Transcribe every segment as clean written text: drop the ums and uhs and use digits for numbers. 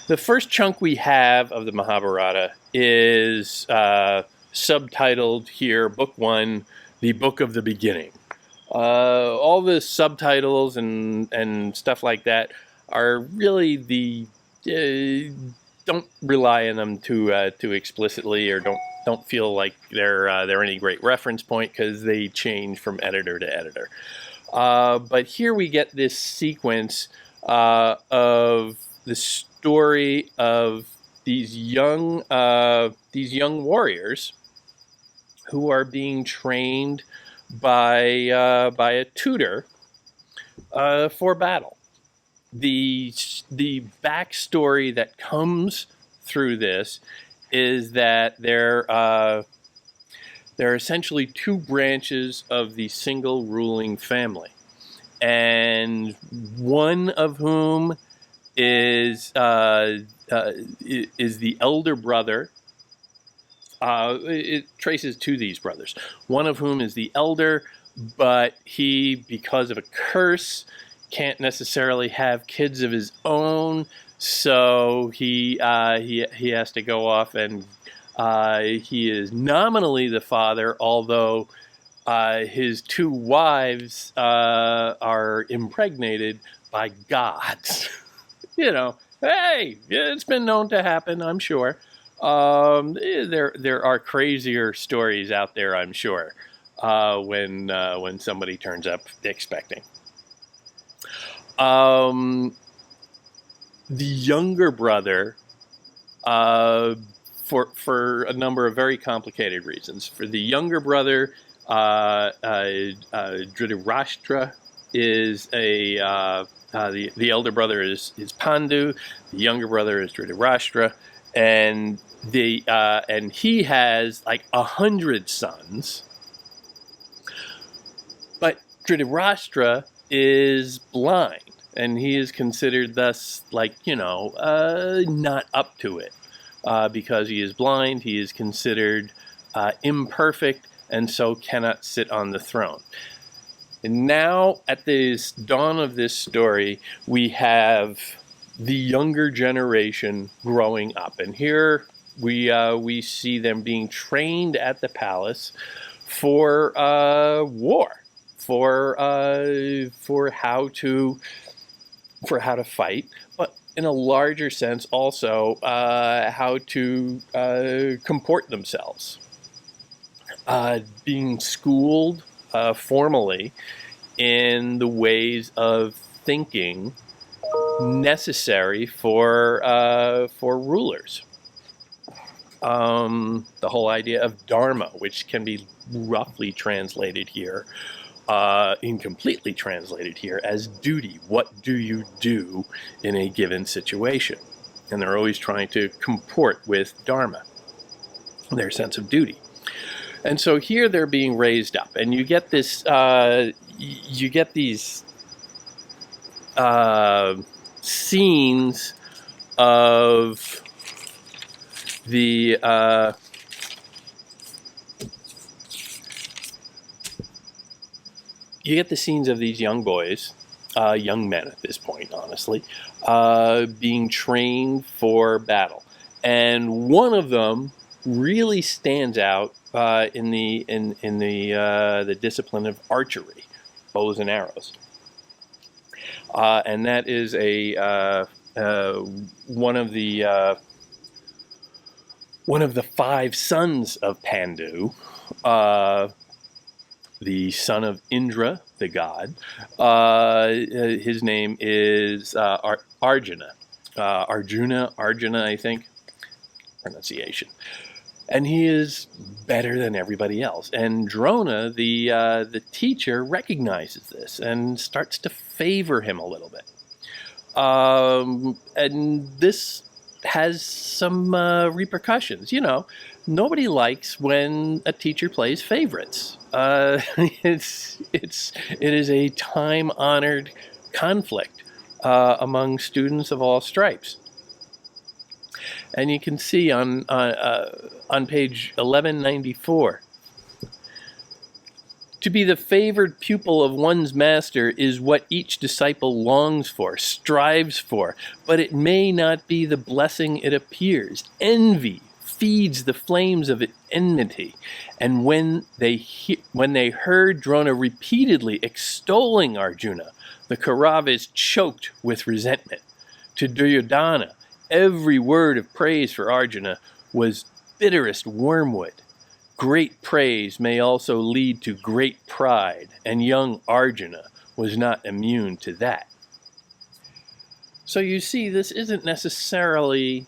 The first chunk we have of the Mahābhārata is subtitled here, Book 1, The Book of the Beginning. All the subtitles and stuff like that are really don't rely on them too explicitly, or don't feel like they're any great reference point, because they change from editor to editor. But here we get this sequence of the story of these young warriors who are being trained by a tutor for battle. The backstory that comes through this is that there are essentially two branches of the single ruling family, and one of whom is the elder brother. It traces to these brothers. One of whom is the elder, but he, because of a curse, can't necessarily have kids of his own, so he has to go off, and he is nominally the father, although his two wives are impregnated by gods. Hey, it's been known to happen, I'm sure. There are crazier stories out there, I'm sure, when somebody turns up expecting. The younger brother, for a number of very complicated reasons. For the younger brother, Dhritarashtra is the elder brother is Pandu, the younger brother is Dhritarashtra, and he has like 100 sons, but Dhritarashtra is blind, and he is considered thus not up to it. Because he is blind, he is considered imperfect, and so cannot sit on the throne. And now, at the dawn of this story, we have the younger generation growing up, and here we see them being trained at the palace for war, for how to fight, but in a larger sense also how to comport themselves. Being schooled formally in the ways of thinking necessary for rulers. The whole idea of dharma, which can be roughly translated here, incompletely translated here, as duty. What do you do in a given situation? And they're always trying to comport with dharma, their sense of duty. And so here they're being raised up, and you get this. You get these scenes of the these young boys, young men at this point, honestly, being trained for battle, and one of them really stands out in the discipline of archery, bows and arrows, and that is one of the 5 sons of Pandu, the son of Indra, the god. His name is Arjuna, I think, pronunciation. And he is better than everybody else. And Drona, the teacher, recognizes this and starts to favor him a little bit. And this has some repercussions. Nobody likes when a teacher plays favorites. It is a time-honored conflict among students of all stripes. And you can see on page 1194, To be the favored pupil of one's master is what each disciple longs for, strives for, but it may not be the blessing it appears. Envy feeds the flames of enmity, and when they heard Drona repeatedly extolling Arjuna, the Kauravas choked with resentment. To Duryodhana, every word of praise for Arjuna was bitterest wormwood. Great praise may also lead to great pride, and young Arjuna was not immune to that. So you see, this isn't necessarily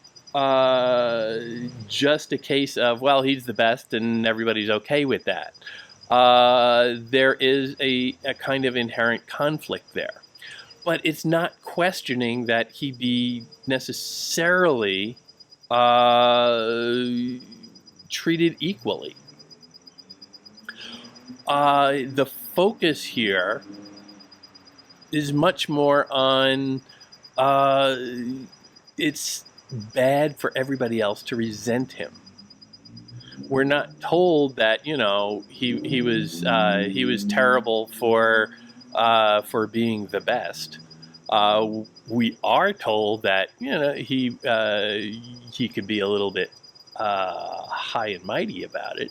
just a case of, well, he's the best and everybody's okay with that. There is a kind of inherent conflict there. But it's not questioning that he be necessarily treated equally. The focus here is much more on it's bad for everybody else to resent him. We're not told that, you know, he was terrible for being the best. We are told that, you know, he could be a little bit high and mighty about it.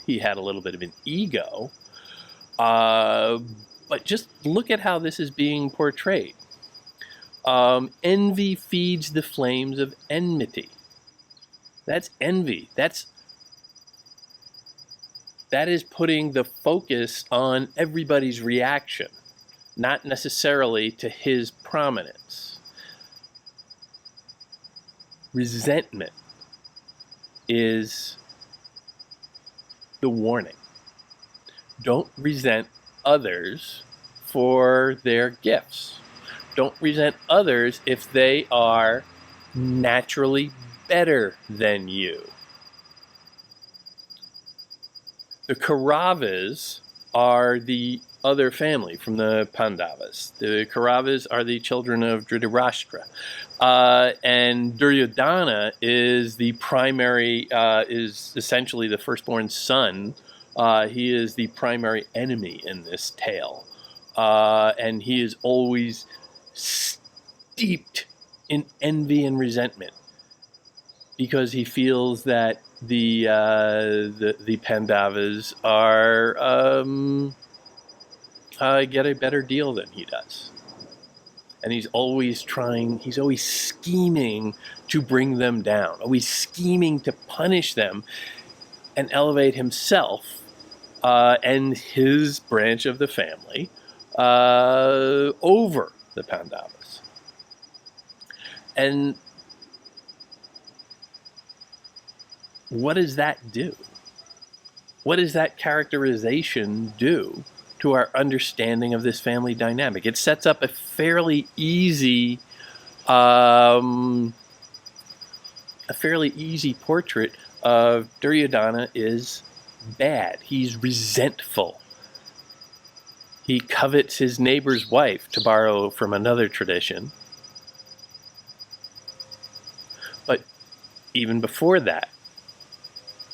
He had a little bit of an ego. But just look at how this is being portrayed. Envy feeds the flames of enmity. That's envy. That is putting the focus on everybody's reaction, not necessarily to his prominence. Resentment is the warning. Don't resent others for their gifts. Don't resent others if they are naturally better than you. The Kauravas are the other family from the Pandavas. The Kauravas are the children of Dhritarashtra. And Duryodhana is the primary, is essentially the firstborn son. He is the primary enemy in this tale. And he is always steeped in envy and resentment because he feels that the Pandavas are get a better deal than he does. And he's always scheming to bring them down, always scheming to punish them and elevate himself and his branch of the family over the Pandavas. And what does that do? What does that characterization do to our understanding of this family dynamic? It sets up a fairly easy portrait of Duryodhana is bad. He's resentful. He covets his neighbor's wife, to borrow from another tradition. But even before that,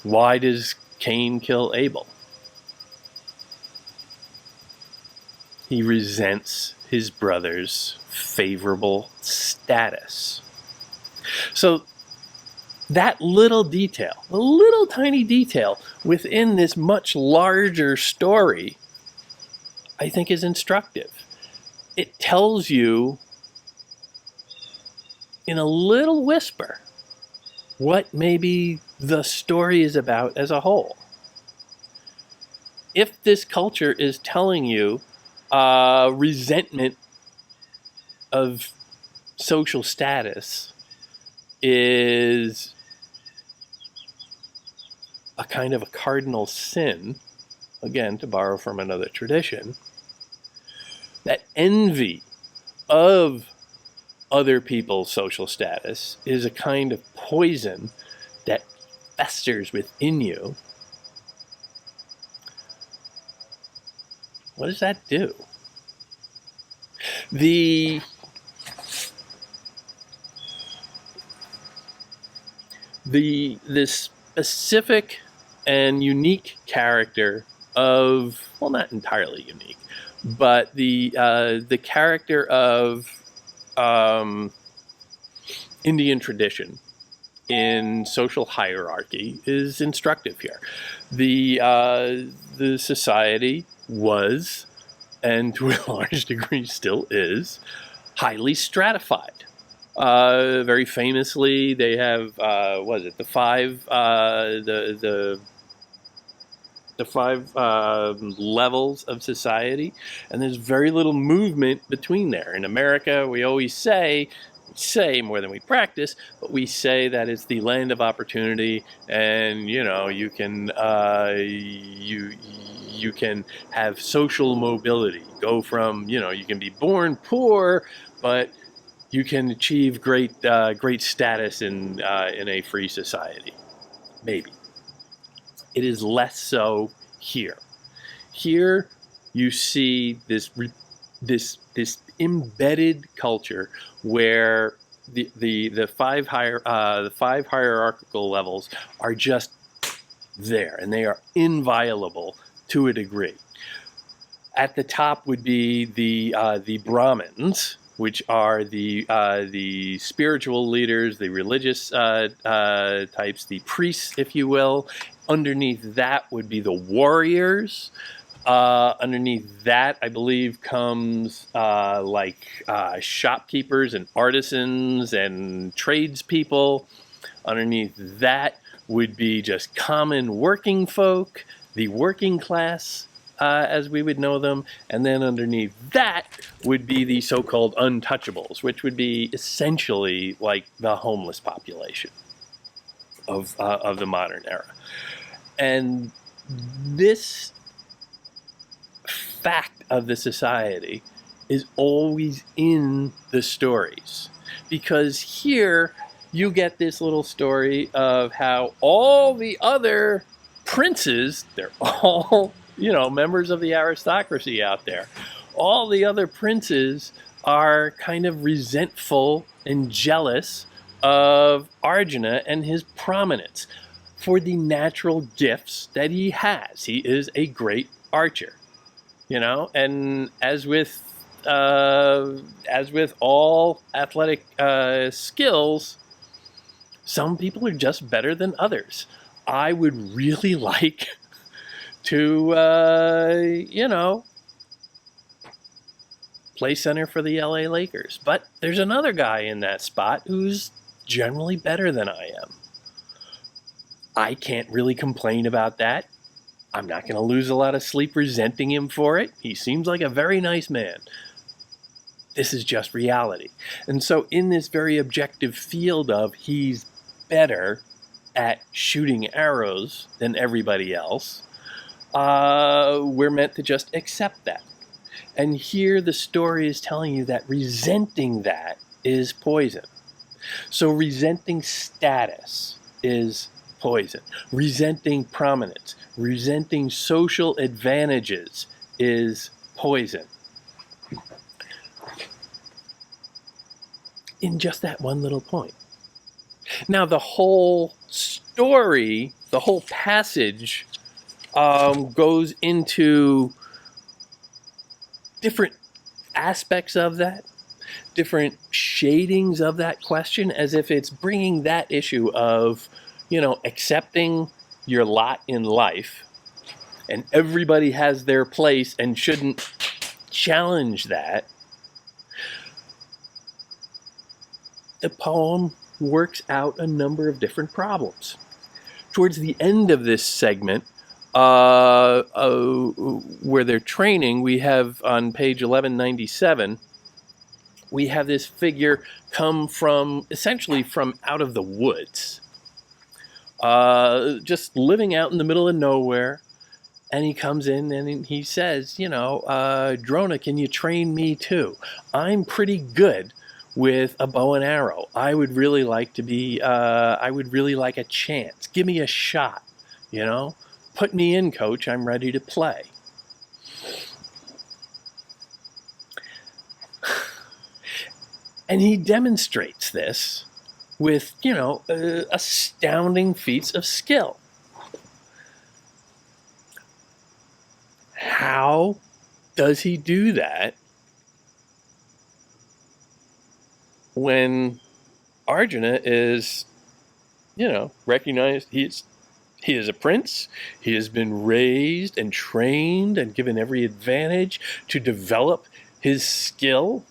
why does Cain kill Abel? He resents his brother's favorable status. So that little detail, a little tiny detail within this much larger story, I think is instructive. It tells you in a little whisper what maybe the story is about as a whole. If this culture is telling you resentment of social status is a kind of a cardinal sin, again, to borrow from another tradition, that envy of other people's social status is a kind of poison that festers within you. What does that do? The specific and unique character of, well, not entirely unique, but the character of Indian tradition in social hierarchy is instructive here. The society was, and to a large degree still is, highly stratified. Very famously, they have the five levels of society, and there's very little movement between there. In America, we always say more than we practice, but we say that it's the land of opportunity, and you can you can have social mobility. Go from you can be born poor, but you can achieve great status in a free society. Maybe. It is less so here. Here, you see this embedded culture where the five hierarchical levels are just there, and they are inviolable to a degree. At the top would be the Brahmins, which are the spiritual leaders, the religious types, the priests, if you will. Underneath that would be the warriors. Underneath that, I believe, comes shopkeepers and artisans and tradespeople. Underneath that would be just common working folk, the working class, as we would know them. And then underneath that would be the so-called untouchables, which would be essentially like the homeless population of the modern era. And this fact of the society is always in the stories, because here you get this little story of how all the other princes, they're all members of the aristocracy out there, all the other princes are kind of resentful and jealous of Arjuna and his prominence for the natural gifts that he has. He is a great archer, and as with all athletic skills, some people are just better than others. I would really like to, play center for the LA Lakers, but there's another guy in that spot who's generally better than I am. I can't really complain about that. I'm not going to lose a lot of sleep resenting him for it. He seems like a very nice man. This is just reality. And so in this very objective field of he's better at shooting arrows than everybody else, we're meant to just accept that. And here the story is telling you that resenting that is poison. So resenting status is poison. Resenting prominence, resenting social advantages is poison. In just that one little point. Now the whole story, the whole passage goes into different aspects of that, different shadings of that question, as if it's bringing that issue of accepting your lot in life, and everybody has their place and shouldn't challenge that. The poem works out a number of different problems. Towards the end of this segment, where they're training, we have on page 1197, we have this figure come essentially from out of the woods. Just living out in the middle of nowhere, and he comes in and he says, Drona, can you train me too? I'm pretty good with a bow and arrow. I would really like a chance. Give me a shot, Put me in, coach. I'm ready to play. And he demonstrates this with, astounding feats of skill. how does he do that when Arjuna is, recognized? He is a prince. He has been raised and trained and given every advantage to develop his skill.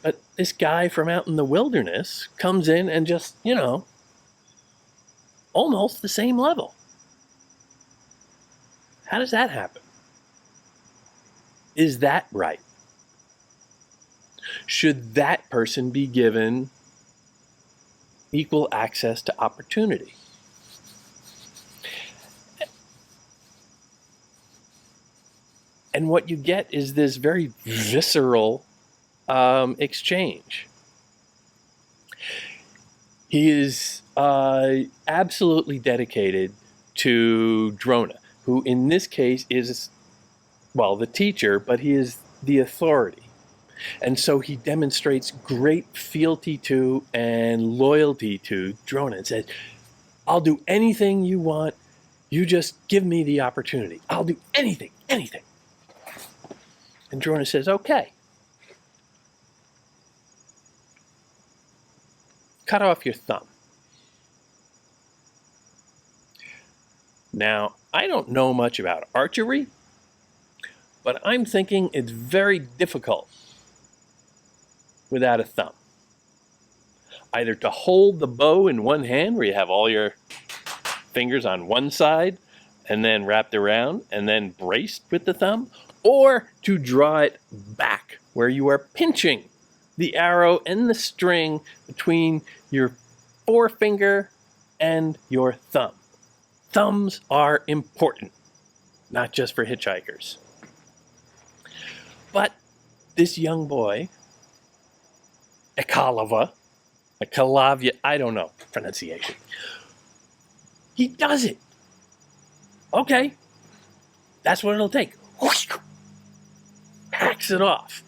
But this guy from out in the wilderness comes in and just, almost the same level. How does that happen? Is that right? Should that person be given equal access to opportunity? And what you get is this very visceral exchange. He is absolutely dedicated to Drona, who in this case is, the teacher, but he is the authority. And so he demonstrates great fealty to and loyalty to Drona and says, I'll do anything you want. You just give me the opportunity. I'll do anything. And Drona says, okay. Cut off your thumb. Now, I don't know much about archery, but I'm thinking it's very difficult without a thumb. Either to hold the bow in one hand, where you have all your fingers on one side and then wrapped around and then braced with the thumb, or to draw it back, where you are pinching the arrow and the string between your forefinger and your thumb. Thumbs are important, not just for hitchhikers. But this young boy, Ekalavya, I don't know pronunciation. He does it. Okay, that's what it'll take. Hacks it off.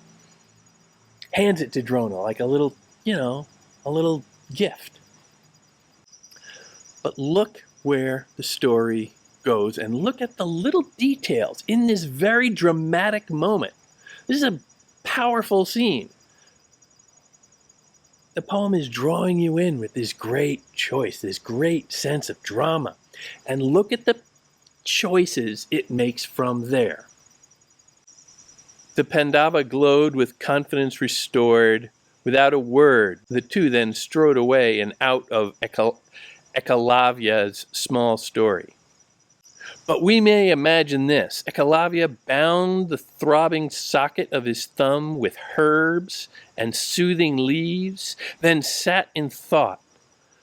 Hands it to Drona like a little gift. But look where the story goes and look at the little details in this very dramatic moment. This is a powerful scene. The poem is drawing you in with this great choice, this great sense of drama. And look at the choices it makes from there. The Pandava glowed with confidence restored. Without a word, the two then strode away and out of Ekalavya's small story. But we may imagine this. Ekalavya bound the throbbing socket of his thumb with herbs and soothing leaves, then sat in thought.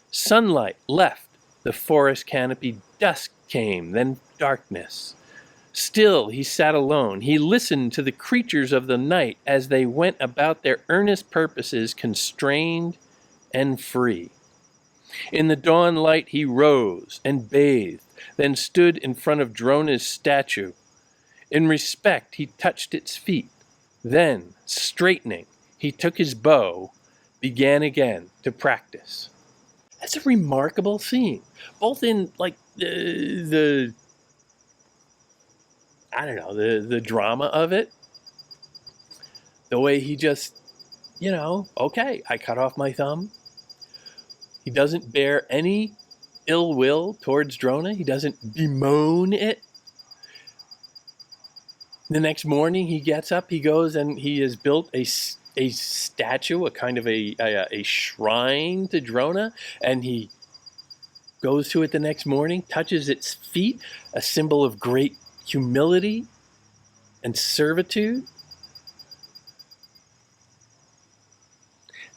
Sunlight left the forest canopy, dusk came, then darkness. Still he sat alone. He listened to the creatures of the night as they went about their earnest purposes, constrained and free. In the dawn light he rose and bathed, then stood in front of Drona's statue. In respect he touched its feet. Then, straightening, he took his bow, began again to practice. That's a remarkable scene, both in the drama of it, the way he just, okay, I cut off my thumb. He doesn't bear any ill will towards Drona. He doesn't bemoan it. The next morning he gets up, he goes and he has built a statue, a kind of a shrine to Drona, and he goes to it the next morning, touches its feet, a symbol of great humility and servitude.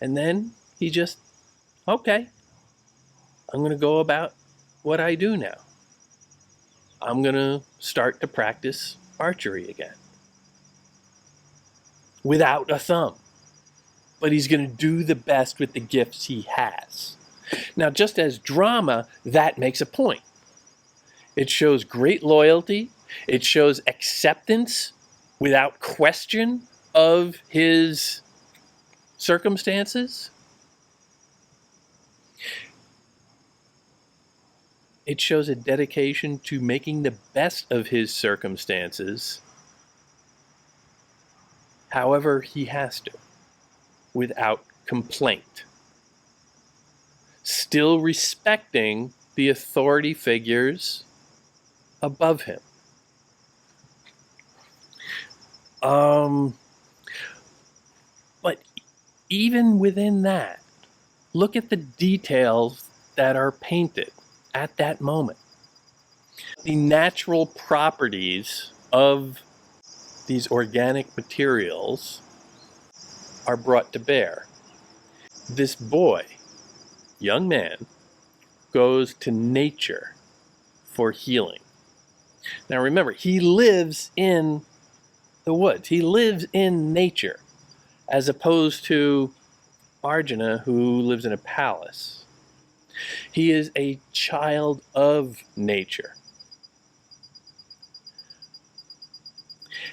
And then he just, okay, I'm going to go about what I do now. I'm going to start to practice archery again. Without a thumb. But he's going to do the best with the gifts he has. Now, just as drama, that makes a point. It shows great loyalty. It shows acceptance without question of his circumstances. It shows a dedication to making the best of his circumstances, however he has to, without complaint. Still respecting the authority figures above him. But even within that, look at the details that are painted at that moment. The natural properties of these organic materials are brought to bear. This boy, young man, goes to nature for healing. Now remember, he lives in the woods. He lives in nature, as opposed to Arjuna, who lives in a palace. He is a child of nature.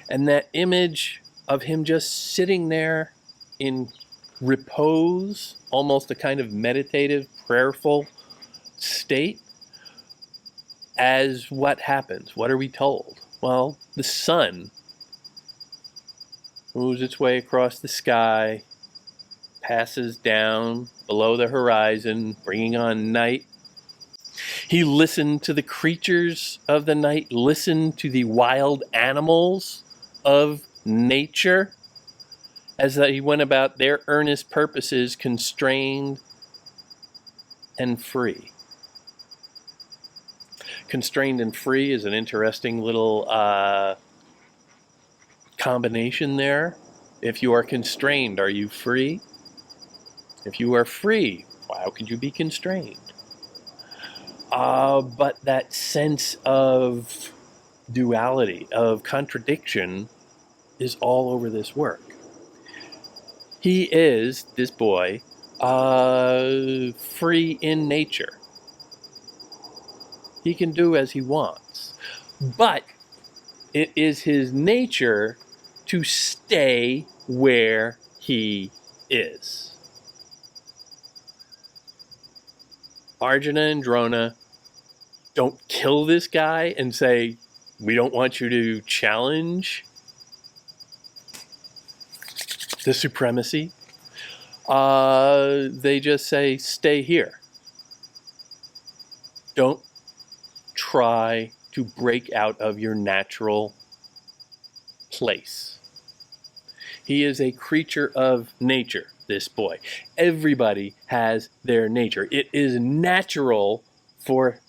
And that image of him just sitting there in repose, almost a kind of meditative, prayerful state, as what happens? What are we told? Well, the sun moves its way across the sky, passes down below the horizon, bringing on night. He listened to the creatures of the night, listened to the wild animals of nature, as he went about their earnest purposes, constrained and free. Constrained and free is an interesting little combination there. If you are constrained, are you free? If you are free, how could you be constrained? But that sense of duality, of contradiction, is all over this work. He is, this boy, free in nature. He can do as he wants. But it is his nature to stay where he is. Arjuna and Drona don't kill this guy and say, we don't want you to challenge the supremacy. They just say, stay here. Don't try to break out of your natural place. He is a creature of nature, this boy. Everybody has their nature. It is natural for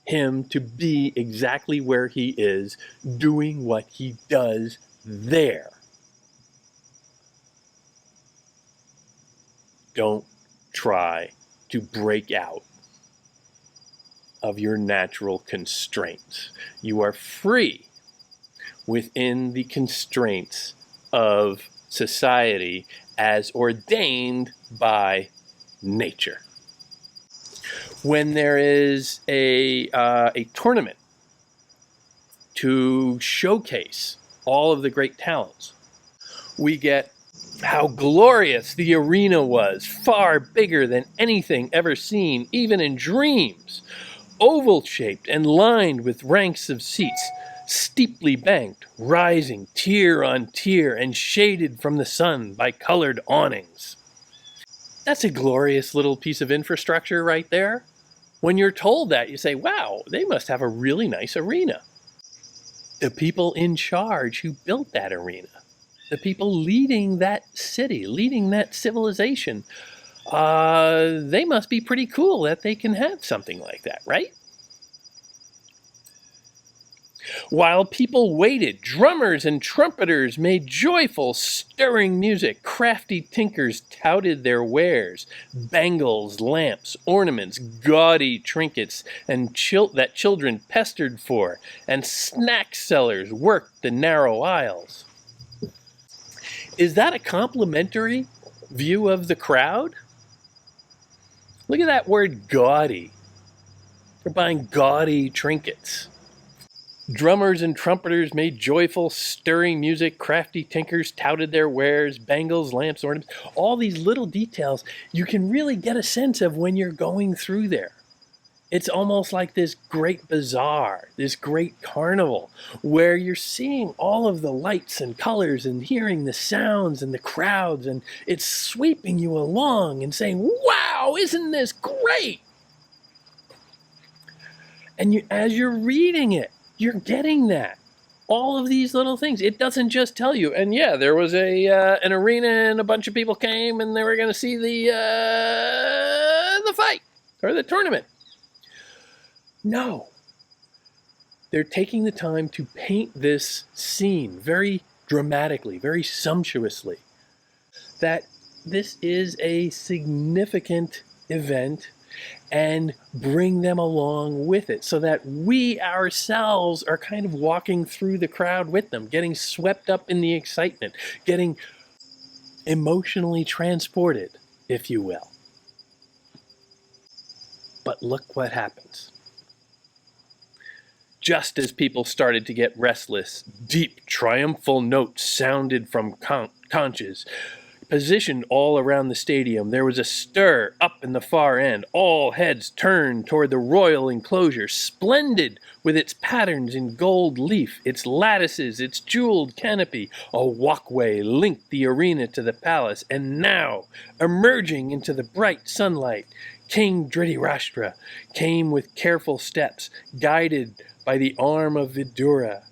him to be exactly where he is, doing what he does there. Don't try to break out of your natural constraints. You are free within the constraints of society as ordained by nature. When there is a tournament to showcase all of the great talents, we get how glorious the arena was, far bigger than anything ever seen, even in dreams. Oval-shaped and lined with ranks of seats, steeply banked, rising tier on tier and shaded from the sun by colored awnings. That's a glorious little piece of infrastructure right there. When you're told that, you say, wow, they must have a really nice arena. The people in charge who built that arena, the people leading that city, leading that civilization, they must be pretty cool that they can have something like that, right? While people waited, drummers and trumpeters made joyful, stirring music. Crafty tinkers touted their wares, bangles, lamps, ornaments, gaudy trinkets, and that children pestered for, and snack sellers worked the narrow aisles. Is that a complimentary view of the crowd? Look at that word gaudy. They're buying gaudy trinkets. Drummers and trumpeters made joyful, stirring music. Crafty tinkers touted their wares, bangles, lamps, ornaments. All these little details, you can really get a sense of when you're going through there. It's almost like this great bazaar, this great carnival, where you're seeing all of the lights and colors and hearing the sounds and the crowds, and it's sweeping you along and saying, wow, isn't this great? And as you're reading it, you're getting that. All of these little things. It doesn't just tell you, and yeah, there was an arena and a bunch of people came and they were going to see the fight or the tournament. No. They're taking the time to paint this scene very dramatically, very sumptuously, that this is a significant event, and bring them along with it so that we ourselves are kind of walking through the crowd with them, getting swept up in the excitement, getting emotionally transported, if you will. But look what happens. Just as people started to get restless, deep, triumphal notes sounded from conches. Positioned all around the stadium, there was a stir up in the far end. All heads turned toward the royal enclosure, splendid with its patterns in gold leaf, its lattices, its jeweled canopy. A walkway linked the arena to the palace, and now, emerging into the bright sunlight, King Dhritarashtra came with careful steps, guided by the arm of Vidura.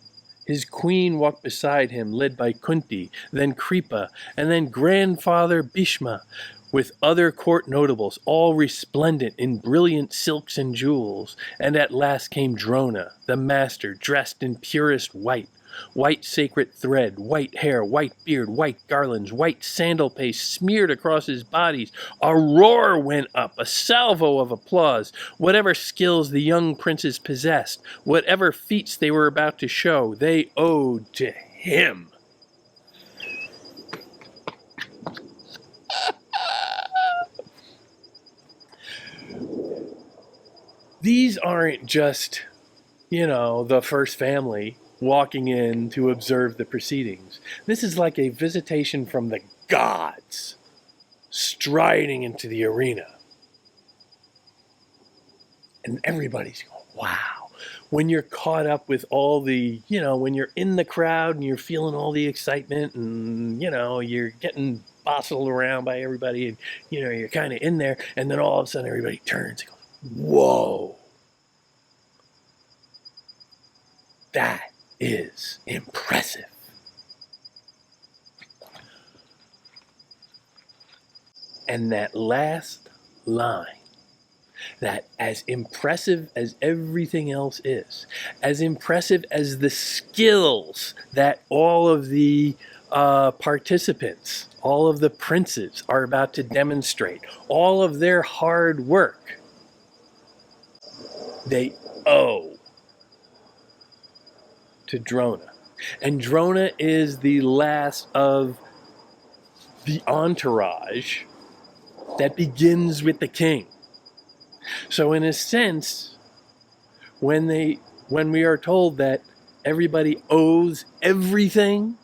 His queen walked beside him, led by Kunti, then Kripa, and then grandfather Bhishma, with other court notables, all resplendent in brilliant silks and jewels. And at last came Drona, the master, dressed in purest white. White sacred thread, white hair, white beard, white garlands, white sandal paste smeared across his bodies. A roar went up, a salvo of applause. Whatever skills the young princes possessed, whatever feats they were about to show, they owed to him. These aren't just, the first family walking in to observe the proceedings. This is like a visitation from the gods, striding into the arena. And everybody's going, wow. When you're caught up with all the, when you're in the crowd and you're feeling all the excitement and, you're getting bostled around by everybody and, you're kind of in there, and then all of a sudden everybody turns and goes, whoa. That is impressive. And that last line, that as impressive as everything else is, as impressive as the skills that all of the participants, all of the princes are about to demonstrate, all of their hard work, they owe to Drona. And Drona is the last of the entourage that begins with the king. So in a sense, when we are told that everybody owes everything,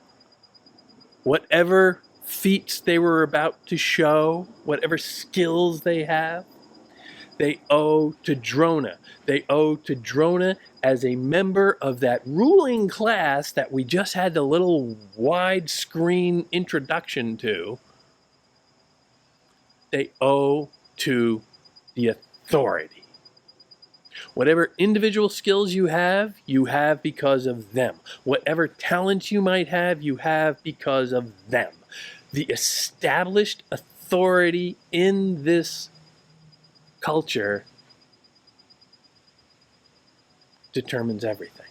whatever feats they were about to show, whatever skills they have, they owe to Drona. They owe to Drona as a member of that ruling class that we just had the little widescreen introduction to. They owe to the authority. Whatever individual skills you have because of them. Whatever talents you might have, you have because of them. The established authority in this culture determines everything.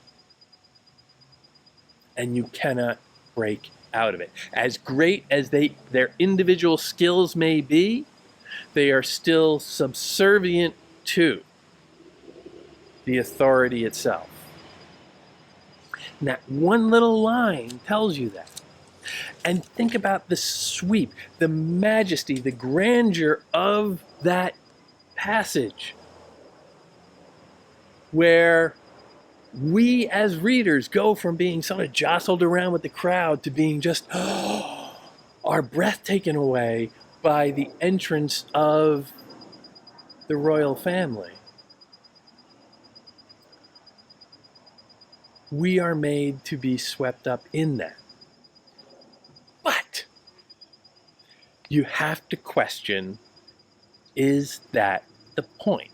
And you cannot break out of it. As great as their individual skills may be, they are still subservient to the authority itself. And that one little line tells you that. And think about the sweep, the majesty, the grandeur of that passage, where we as readers go from being sort of jostled around with the crowd to being just our breath taken away by the entrance of the royal family. We are made to be swept up in that. But you have to question, is that the point?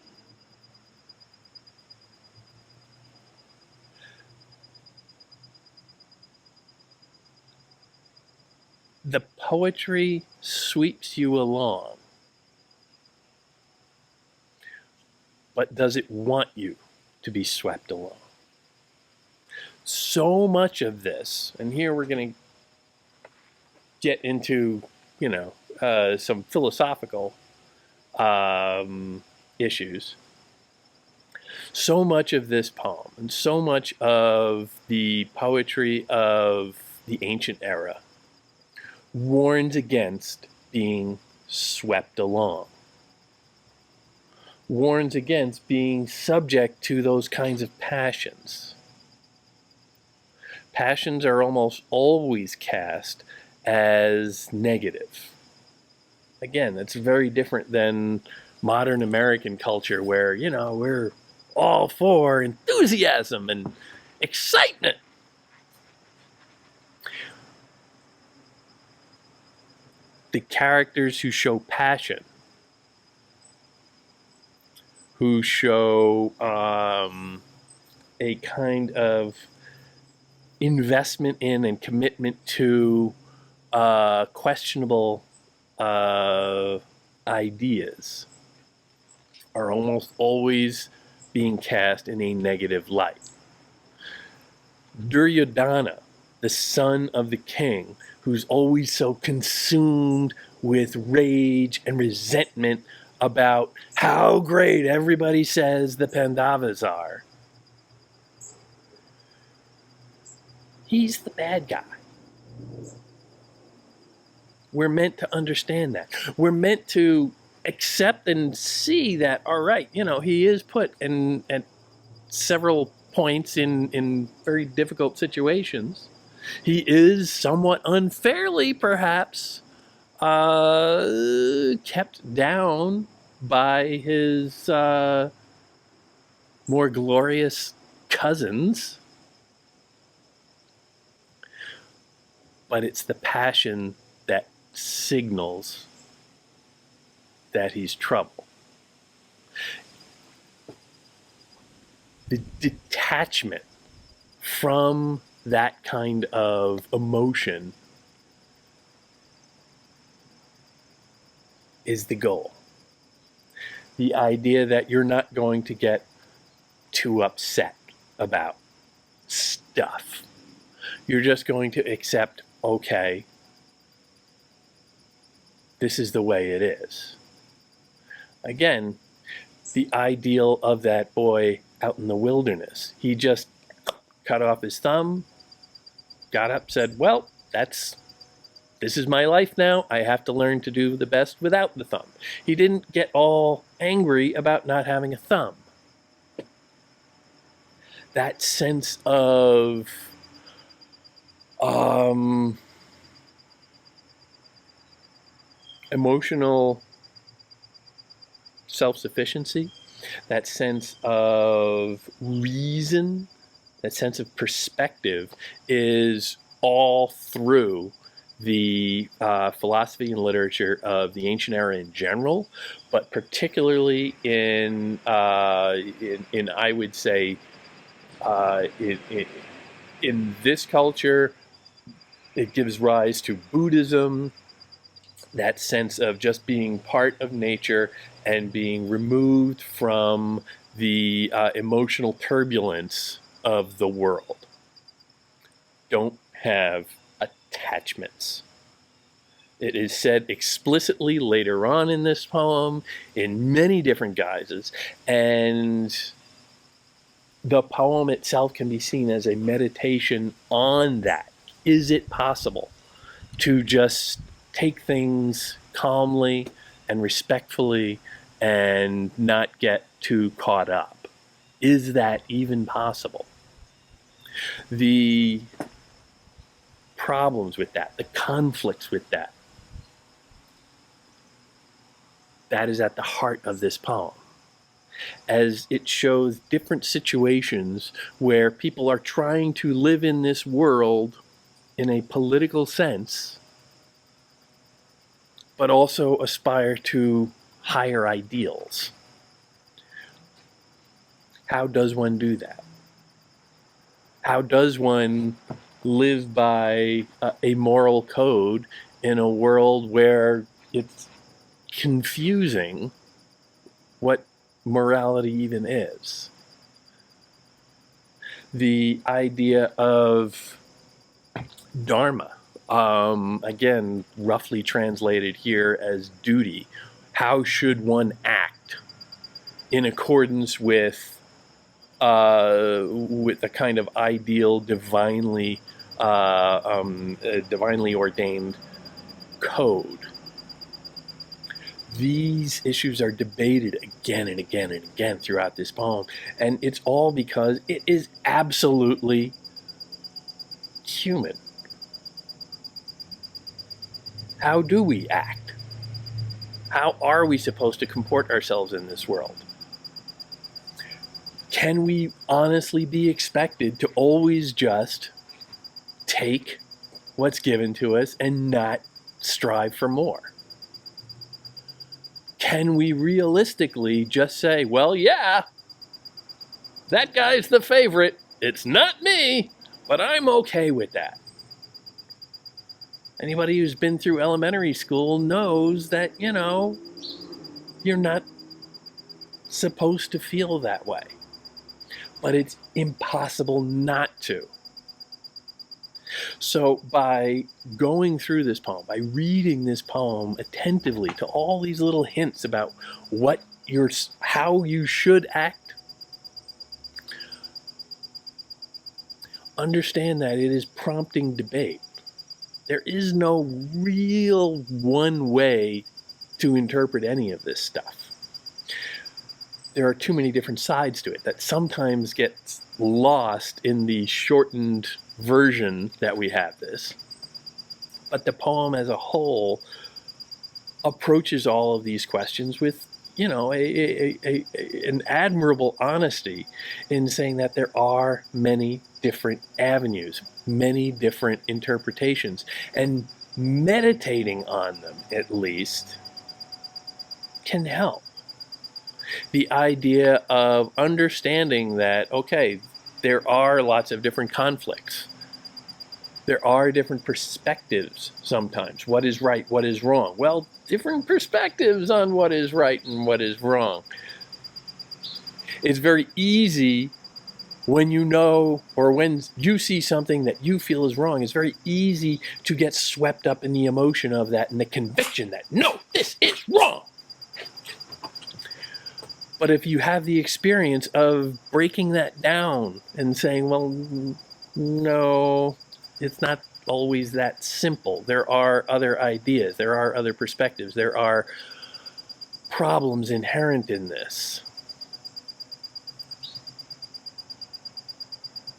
The poetry sweeps you along, but does it want you to be swept along? So much of this, and here we're going to get into, some philosophical issues. So much of this poem and so much of the poetry of the ancient era warns against being swept along, warns against being subject to those kinds of passions. Passions are almost always cast as negative. Again, that's very different than modern American culture where, we're all for enthusiasm and excitement. The characters who show passion, who show a kind of investment in and commitment to questionable ideas, are almost always being cast in a negative light. Duryodhana, the son of the king, who's always so consumed with rage and resentment about how great everybody says the Pandavas are. He's the bad guy. We're meant to understand that. We're meant to accept and see that, all right, he is put in at several points in very difficult situations. He is somewhat unfairly, perhaps, kept down by his more glorious cousins. But it's the passion that signals that he's trouble. The detachment from that kind of emotion is the goal. The idea that you're not going to get too upset about stuff. You're just going to accept, okay, this is the way it is. Again, the ideal of that boy out in the wilderness. He just cut off his thumb, got up, said, well, this is my life now. I have to learn to do the best without the thumb. He didn't get all angry about not having a thumb. That sense of emotional self-sufficiency, that sense of reason, that sense of perspective is all through the philosophy and literature of the ancient era in general, but particularly in I would say, in this culture, it gives rise to Buddhism, that sense of just being part of nature and being removed from the emotional turbulence of the world. Don't have attachments. It is said explicitly later on in this poem in many different guises, and the poem itself can be seen as a meditation on that. Is it possible to just take things calmly and respectfully and not get too caught up? Is that even possible? The problems with that, the conflicts with that is at the heart of this poem. as it shows different situations where people are trying to live in this world in a political sense, but also aspire to higher ideals. How does one do that? How does one live by a moral code in a world where it's confusing what morality even is? The idea of dharma, again, roughly translated here as duty. How should one act in accordance with a kind of ideal, divinely ordained code? These issues are debated again and again and again throughout this poem, and it's all because it is absolutely human. How do we act? How are we supposed to comport ourselves in this world? Can we honestly be expected to always just take what's given to us and not strive for more? Can we realistically just say, well, yeah, that guy's the favorite. It's not me, but I'm okay with that. Anybody who's been through elementary school knows that, you're not supposed to feel that way. But it's impossible not to. So by going through this poem, by reading this poem attentively to all these little hints about how you should act, understand that it is prompting debate. There is no real one way to interpret any of this stuff. There are too many different sides to it that sometimes gets lost in the shortened version that we have this. But the poem as a whole approaches all of these questions with, an admirable honesty in saying that there are many different avenues, many different interpretations, and meditating on them, at least, can help. The idea of understanding that, okay, there are lots of different conflicts. There are different perspectives sometimes. What is right, what is wrong? Well, different perspectives on what is right and what is wrong. It's very easy when you know, or when you see something that you feel is wrong, it's very easy to get swept up in the emotion of that and the conviction that, no, this is wrong. But if you have the experience of breaking that down and saying, well, no, it's not always that simple. There are other ideas. There are other perspectives. There are problems inherent in this.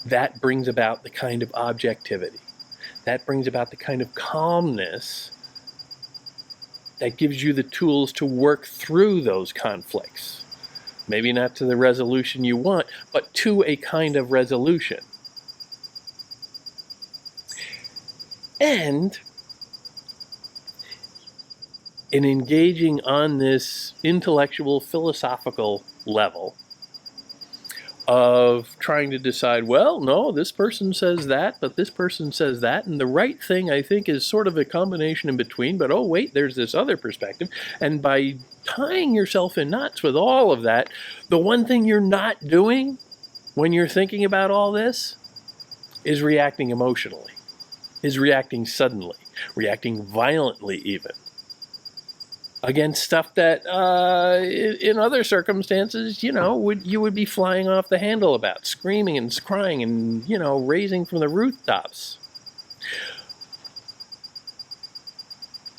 That brings about the kind of objectivity. That brings about the kind of calmness that gives you the tools to work through those conflicts. Maybe not to the resolution you want, but to a kind of resolution. And in engaging on this intellectual, philosophical level of trying to decide, well, no, this person says that, but this person says that, and the right thing, I think, is sort of a combination in between, but oh, wait, there's this other perspective. And by tying yourself in knots with all of that, the one thing you're not doing when you're thinking about all this is reacting emotionally, is reacting suddenly, reacting violently even, against stuff that in other circumstances, you would be flying off the handle about, screaming and crying and, raising from the rooftops.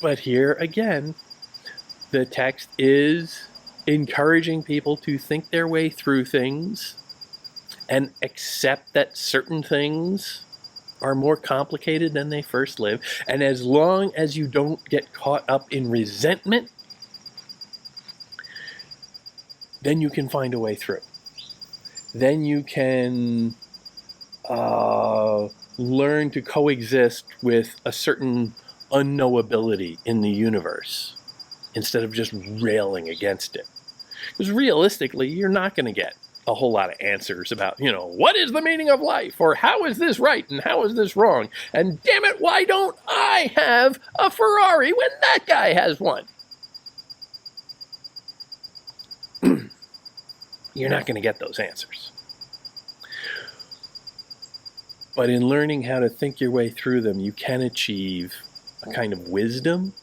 But here again, the text is encouraging people to think their way through things and accept that certain things are more complicated than they first live. And as long as you don't get caught up in resentment, then you can find a way through. Then you can learn to coexist with a certain unknowability in the universe instead of just railing against it. Because realistically, you're not going to get a whole lot of answers about, what is the meaning of life? Or how is this right and how is this wrong? And damn it, why don't I have a Ferrari when that guy has one? You're not going to get those answers. But in learning how to think your way through them, you can achieve a kind of wisdom.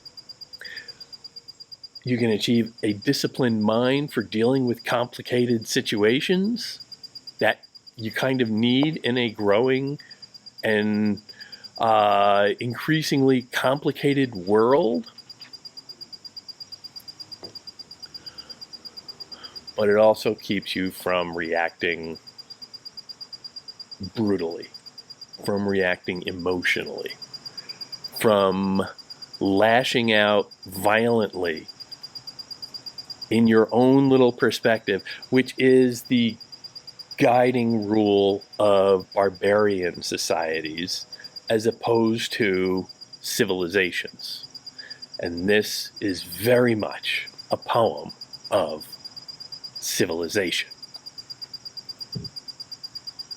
You can achieve a disciplined mind for dealing with complicated situations that you kind of need in a growing and increasingly complicated world. But it also keeps you from reacting brutally, from reacting emotionally, from lashing out violently in your own little perspective, which is the guiding rule of barbarian societies as opposed to civilizations. And this is very much a poem of civilization.